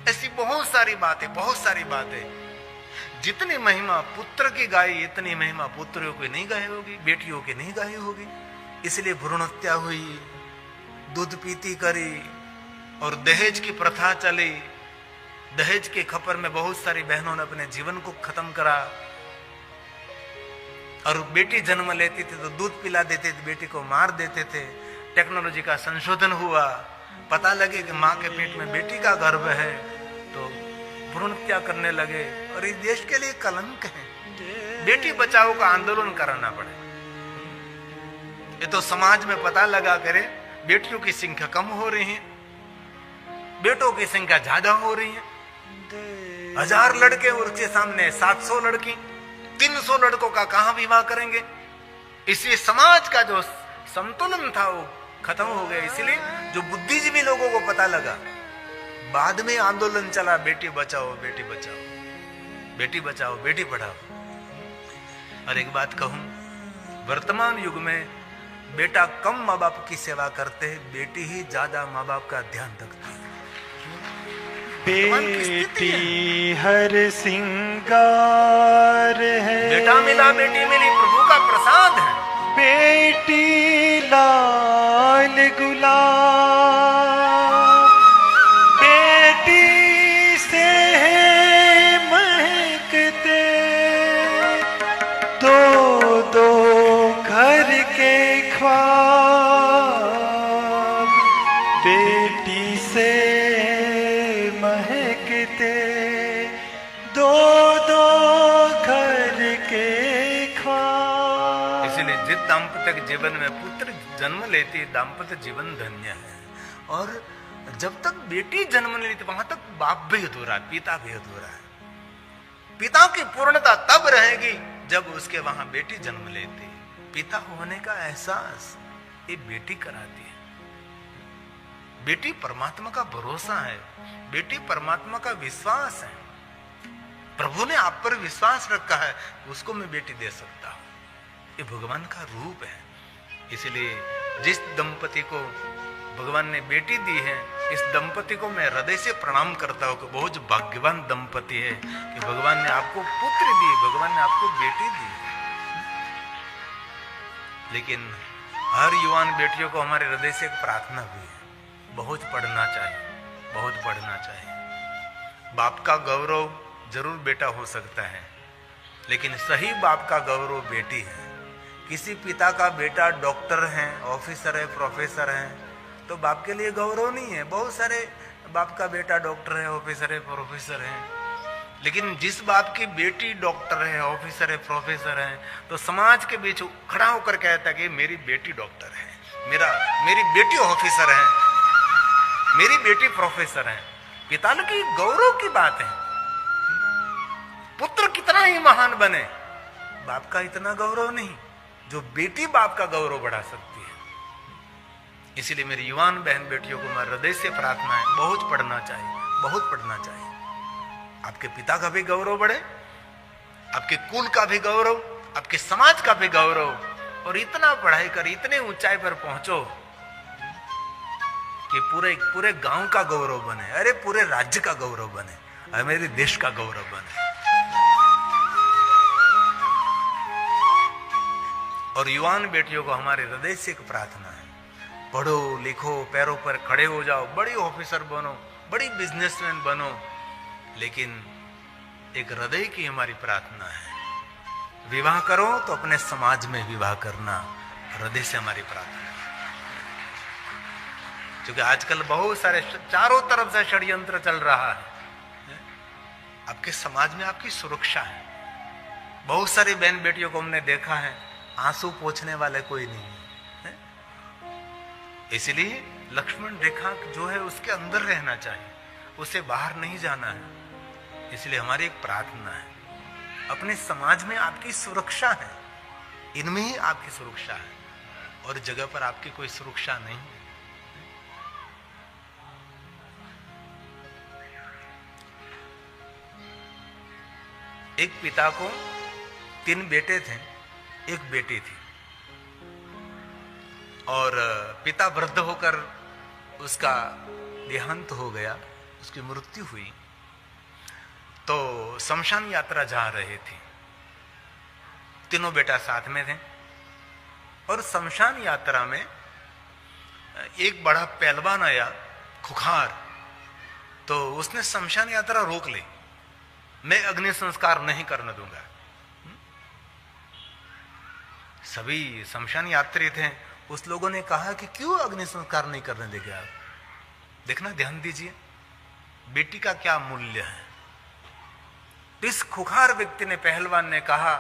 A: ऐसी बहुत सारी बातें, जितनी महिमा पुत्र की गाई, इतनी महिमा पुत्रियों की नहीं गाई होगी, बेटियों की नहीं गाई होगी। इसलिए भ्रूण हत्या हुई, दूध पीती करी और दहेज की प्रथा चली। दहेज के खपर में बहुत सारी बहनों ने अपने जीवन को खत्म करा। और बेटी जन्म लेती थी तो दूध पिला देते थे, बेटी को मार देते थे। टेक्नोलॉजी का संशोधन हुआ, पता लगे कि मां के पेट में बेटी का गर्भ है, तो भ्रूण हत्या करने लगे और इस देश के लिए कलंक है। बेटी बचाओ का आंदोलन कराना पड़े। ये तो समाज में पता लगा करे बेटियों की संख्या कम हो रही है, बेटों की संख्या ज्यादा हो रही है। 1000 लड़के और उसके सामने 700 लड़की, 300 लड़कों का कहां विवाह करेंगे। इसलिए समाज का जो संतुलन था वो खत्म हो गया। इसलिए जो बुद्धिजीवी लोगों को पता लगा, बाद में आंदोलन चला, बेटी बचाओ बेटी बचाओ, बेटी बचाओ बेटी पढ़ाओ। और एक बात कहूं, वर्तमान युग में बेटा कम माँ बाप की सेवा करते हैं, बेटी ही ज्यादा माँ बाप का ध्यान रखती है।
C: बेटी हर सिंगार है,
A: बेटा मिला बेटी मिली प्रभु का प्रसाद है।
C: बेटी लाल गुलाब, बेटी से महकते दो दो घर के ख्वाब, बेटी से महकते दो दो घर के ख्वाब।
A: इसलिए जिस दाम्पत्य जीवन में पुत्र जन्म लेती, दाम्पत्य जीवन धन्य है। और जब तक बेटी जन्म नहीं लेती वहां तक बाप भी अधूरा है, पिता भी अधूरा है। पिता की पूर्णता तब रहेगी जब उसके वहां बेटी जन्म लेती। पिता होने का एहसास ये बेटी कराती है। बेटी परमात्मा का भरोसा है, बेटी परमात्मा का विश्वास है। प्रभु ने आप पर विश्वास रखा है, उसको मैं बेटी दे सकता हूं। ये भगवान का रूप है। इसलिए जिस दंपति को भगवान ने बेटी दी है, इस दंपति को मैं हृदय से प्रणाम करता हूं कि बहुत भाग्यवान दंपति है कि भगवान ने आपको पुत्र दी, भगवान ने आपको बेटी दी। लेकिन हर युवान बेटियों को हमारे हृदय से एक प्रार्थना भी है, बहुत पढ़ना चाहिए, बहुत पढ़ना चाहिए। बाप का गौरव जरूर बेटा हो सकता है, लेकिन सही बाप का गौरव बेटी है। किसी पिता का बेटा डॉक्टर है, ऑफिसर है, प्रोफेसर है, तो बाप के लिए गौरव नहीं है। बहुत सारे बाप का बेटा डॉक्टर है, ऑफिसर है, प्रोफेसर है, लेकिन जिस बाप की बेटी डॉक्टर है, ऑफिसर है, प्रोफेसर है, तो समाज के बीच खड़ा होकर कहता है कि मेरी बेटी डॉक्टर है, मेरी बेटी ऑफिसर है, मेरी बेटी प्रोफेसर है। पिता की गौरव की बात है। पुत्र कितना ही महान बने, बाप का इतना गौरव नहीं जो बेटी बाप का गौरव बढ़ा सकती है। इसीलिए मेरी युवान बहन बेटियों को मैं हृदय से प्रार्थना है, बहुत पढ़ना चाहिए, बहुत पढ़ना चाहिए। आपके पिता का भी गौरव बढ़े, आपके कुल का भी गौरव, आपके समाज का भी गौरव, और इतना पढ़ाई कर इतने ऊंचाई पर पहुंचो कि पूरे गांव का गौरव बने, अरे पूरे राज्य का गौरव बने, अरे मेरे देश का गौरव बने। और युवान बेटियों को हमारे हृदय से एक प्रार्थना है, पढ़ो लिखो, पैरों पर खड़े हो जाओ, बड़ी ऑफिसर बनो, बड़ी बिजनेसमैन बनो, लेकिन एक हृदय की हमारी प्रार्थना है, विवाह करो तो अपने समाज में विवाह करना, हृदय से हमारी प्रार्थना। क्योंकि आजकल बहुत सारे चारों तरफ से षड्यंत्र चल रहा है। आपके समाज में आपकी सुरक्षा है। बहुत सारी बहन बेटियों को हमने देखा है, आंसू पोंछने वाले कोई नहीं है। इसलिए लक्ष्मण रेखा जो है उसके अंदर रहना चाहिए, उसे बाहर नहीं जाना है। इसलिए हमारी एक प्रार्थना है, अपने समाज में आपकी सुरक्षा है, इनमें ही आपकी सुरक्षा है, और जगह पर आपकी कोई सुरक्षा नहीं है। एक पिता को 3 बेटे थे, एक बेटी थी, और पिता वृद्ध होकर उसका देहांत हो गया, उसकी मृत्यु हुई। तो शमशान यात्रा जा रहे थे, तीनों बेटा साथ में थे, और शमशान यात्रा में एक बड़ा पहलवान आया, खुखार, तो उसने शमशान यात्रा रोक ली, मैं अग्नि संस्कार नहीं करने दूंगा। सभी शमशान यात्री थे, उस लोगों ने कहा कि क्यों अग्नि संस्कार नहीं करने देंगे आप? देखना, ध्यान दीजिए, बेटी का क्या मूल्य है। तो इस खुखार व्यक्ति ने, पहलवान ने कहा,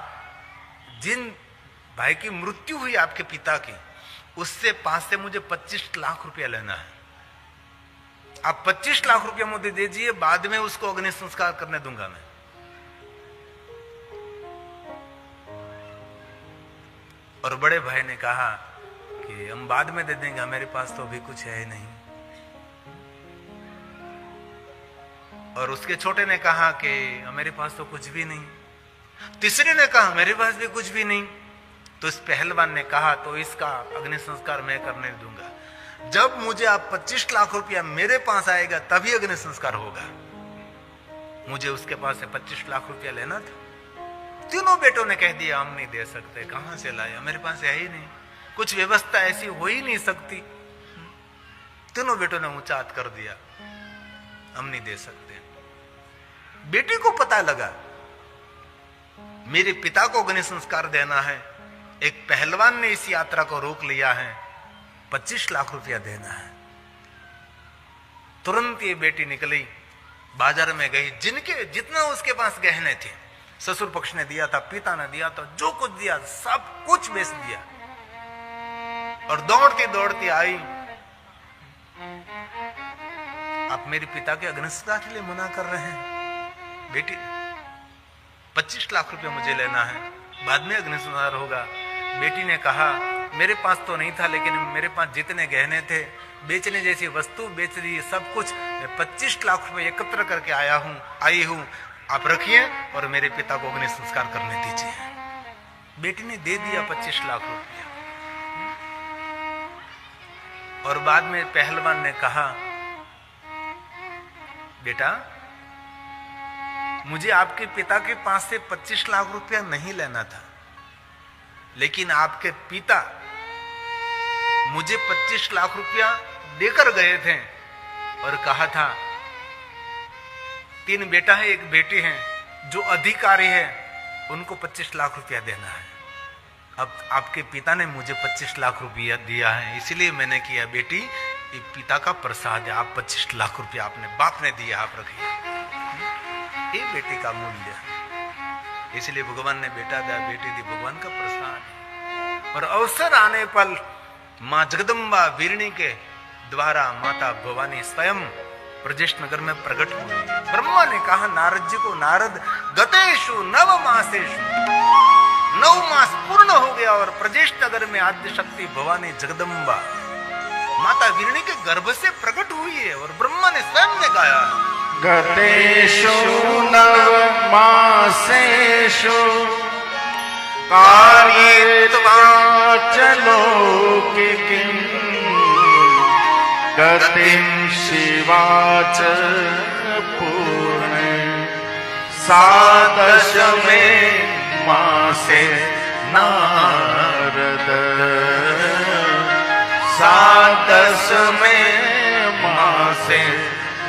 A: जिन भाई की मृत्यु हुई आपके पिता की, उससे पास से मुझे 25 लाख रुपया लेना है। आप 25 लाख रुपया मुझे दे दीजिए, बाद में उसको अग्नि संस्कार करने दूंगा मैं। और बड़े भाई ने कहा कि हम बाद में दे देंगे, मेरे पास तो अभी कुछ है ही नहीं। और उसके छोटे ने कहा कि मेरे पास तो कुछ भी नहीं। तीसरे ने कहा मेरे पास भी कुछ भी नहीं। तो इस पहलवान ने कहा तो इसका अग्नि संस्कार मैं करने दूंगा, जब मुझे आप 25 लाख रुपया मेरे पास आएगा तभी अग्नि संस्कार होगा। मुझे उसके पास से 25 लाख रुपया लेना था। तीनों बेटों ने कह दिया हम नहीं दे सकते, कहां से लाया, मेरे पास है ही नहीं, कुछ व्यवस्था ऐसी हो ही नहीं सकती। तीनों बेटों ने ऊंचा हाथ कर दिया, हम नहीं दे सकते। बेटी को पता लगा मेरे पिता को अग्नि संस्कार देना है, एक पहलवान ने इस यात्रा को रोक लिया है, 25 लाख रुपया देना है। तुरंत ये बेटी निकली, बाजार में गई, जितना उसके पास गहने थे, ससुर पक्ष ने दिया था, पिता ने दिया था, जो कुछ दिया सब कुछ बेच दिया और दौड़ती दौड़ती आई। आप मेरे पिता के अग्नि संस्कार के लिए मना कर रहे हैं बेटी, 25 लाख रुपया मुझे लेना है, बाद में अग्नि संस्कार होगा। बेटी ने कहा मेरे पास तो नहीं था, लेकिन मेरे पास जितने गहने थे, बेचने जैसी वस्तु बेच दी, सब कुछ, मैं 25 लाख रुपए एकत्र करके आई हूं, आप रखिए और मेरे पिता को अग्नि संस्कार करने दीजिए। बेटी ने दे दिया 25 लाख रुपया। और बाद में पहलवान ने कहा बेटा मुझे आपके पिता के पास से 25 लाख रुपया नहीं लेना था, लेकिन आपके पिता मुझे 25 लाख रुपया देकर गए थे और कहा था 3 बेटा है 1 बेटी है, जो अधिकारी है उनको 25 लाख रुपया देना है। अब आपके पिता ने मुझे 25 लाख रुपया दिया है, इसलिए मैंने किया। बेटी ये पिता का प्रसाद है, आप 25 लाख रुपया आपने बाप ने दिया, आप रखिए, ये बेटी का मूल्य। इसलिए भगवान ने बेटा दिया, बेटी दी, भगवान का प्रसाद। और अवसर आने पर मां जगदम्बा वीरणी के द्वारा माता भवानी स्वयं ब्रजेश नगर में प्रकट हुई। ब्रह्मा ने कहा नारद जी को, नारद गतेषु 9 मासेषु, 9 मास पूर्ण हो गया और ब्रजेश नगर में आद्य शक्ति भवानी जगदम्बा माता वीरणी के गर्भ से प्रकट हुई है। और ब्रह्मा ने स्वयं ने गाया
C: गतेषु 9 मासेषु कार्यत्वा चलो किं गतिं शिवाच पूर्णे सादशमे मासे नारद सादशमे मासे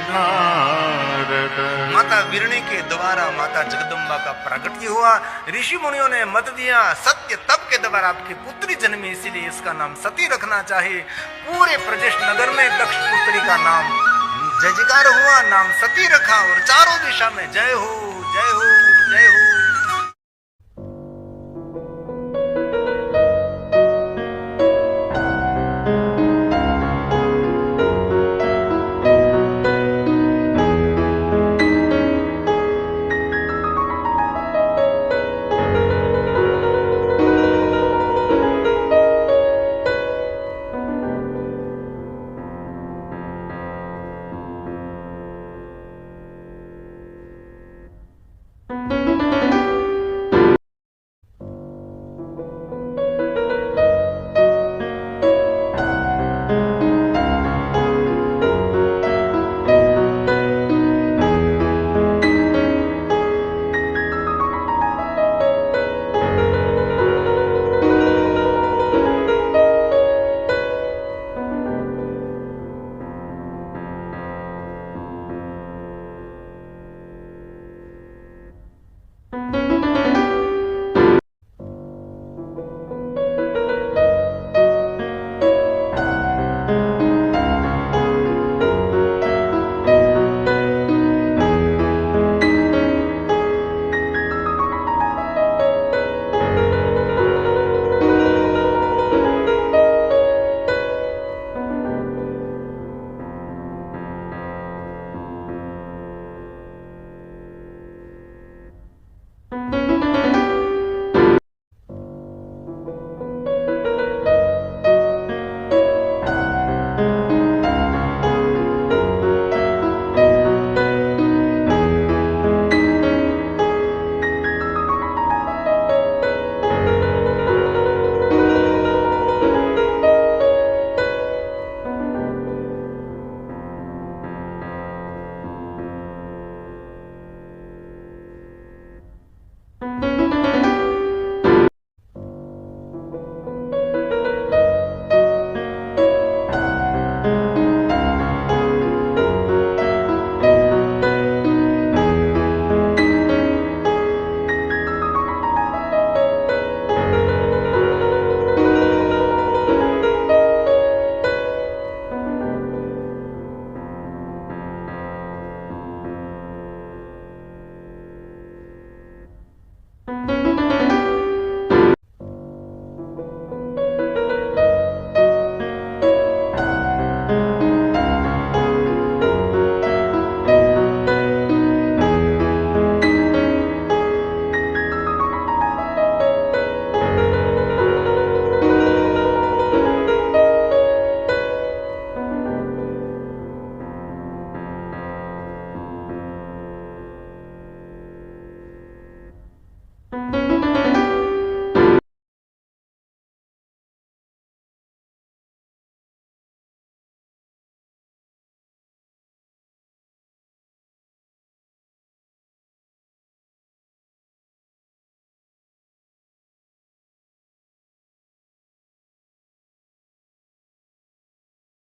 C: नारद।
A: माता वीरणी के द्वारा माता जगदम्बा का प्रकट हुआ। ऋषि मुनियों ने मत दिया सत्य तप के द्वारा आपकी पुत्री जन्मी, इसीलिए इसका नाम सती रखना चाहिए। पूरे ब्रजेश नगर में दक्ष पुत्री का नाम जयकार हुआ, नाम सती रखा और चारों दिशा में जय हो जय हो जय हो।